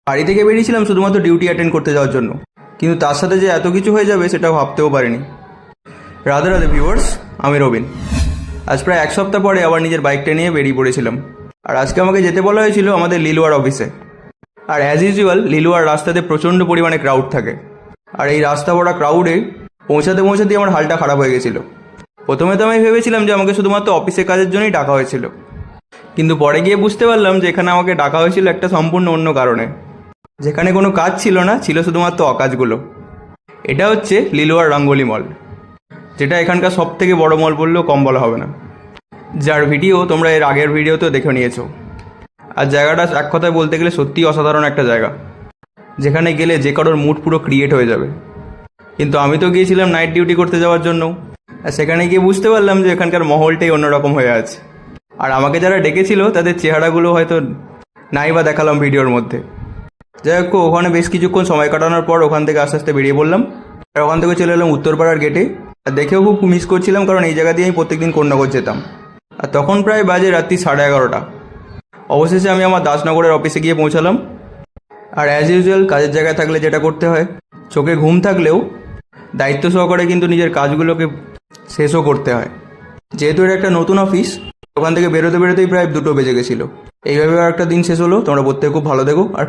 বাড়ি থেকে বেরিয়েছিলাম শুধুমাত্র ডিউটি অ্যাটেন্ড করতে যাওয়ার জন্য, কিন্তু তার সাথে যে এত কিছু হয়ে যাবে সেটা ভাবতেও পারিনি। রাধে রাধে ভিউয়ার্স, আমি রবিন। আজ প্রায় এক সপ্তাহ পরে আবার নিজের বাইকটা নিয়ে বেরিয়ে পড়েছিলাম। আর আজকে আমাকে যেতে বলা হয়েছিল আমাদের লিলুয়ার অফিসে। আর অ্যাজ ইউজুয়াল লিলুয়ার রাস্তাতে প্রচণ্ড পরিমাণে ক্রাউড থাকে। আর এই রাস্তা ভরা ক্রাউডে পৌঁছাতেই আমার হালটা খারাপ হয়ে গেছিলো। প্রথমে তো আমি ভেবেছিলাম যে আমাকে শুধুমাত্র অফিসের কাজের জন্যই ডাকা হয়েছিল, কিন্তু পরে গিয়ে বুঝতে পারলাম যে এখানে আমাকে ডাকা হয়েছিল একটা সম্পূর্ণ অন্য কারণে, যেখানে কোনো কাজ ছিল না, ছিল শুধুমাত্র অকাজগুলো। এটা হচ্ছে লিলুয়ার রঙ্গোলি মল, যেটা এখানকার সব থেকে বড় মল বললেও কম বলা হবে না, যার ভিডিও তোমরা এর আগের ভিডিওতেও দেখে নিয়েছো। আর জায়গাটা এক কথায় বলতে গেলে সত্যিই অসাধারণ একটা জায়গা, যেখানে গেলে যে কারোর মুড পুরো ক্রিয়েট হয়ে যাবে। কিন্তু আমি তো গিয়েছিলাম নাইট ডিউটি করতে যাওয়ার জন্য, আর সেখানে গিয়ে বুঝতে পারলাম যে এখানকার মহলটাই অন্যরকম হয়ে আছে। আর আমাকে যারা ডেকেছিল তাদের চেহারাগুলো হয়তো নাই বা দেখালাম ভিডিওর মধ্যে। যাই হোক, ওখানে বেশ কিছুক্ষণ সময় কাটানোর পর ওখান থেকে আস্তে আস্তে বেরিয়ে পড়লাম। আর ওখান থেকে চলে এলাম উত্তরপাড়ার গেটে। আর দেখেও খুব মিস করছিলাম, কারণ এই জায়গা দিয়ে আমি প্রত্যেকদিন কোন্নগর যেতাম। আর তখন প্রায় বাজে রাত্রি 11:30। অবশেষে আমি আমার দাসনগরের অফিসে গিয়ে পৌঁছালাম। আর অ্যাজ ইউজুয়াল কাজের জায়গায় থাকলে যেটা করতে হয়, চোখে ঘুম থাকলেও দায়িত্ব সহকারে কিন্তু নিজের কাজগুলোকে শেষও করতে হয়। যেহেতু এটা একটা নতুন অফিস, ওখান থেকে বেরোতেই প্রায় 2টো বেজে গেছিলো। এইভাবে একটা দিন শেষ হলো। তোমরা প্রত্যেকে খুব ভালো দেখো। আর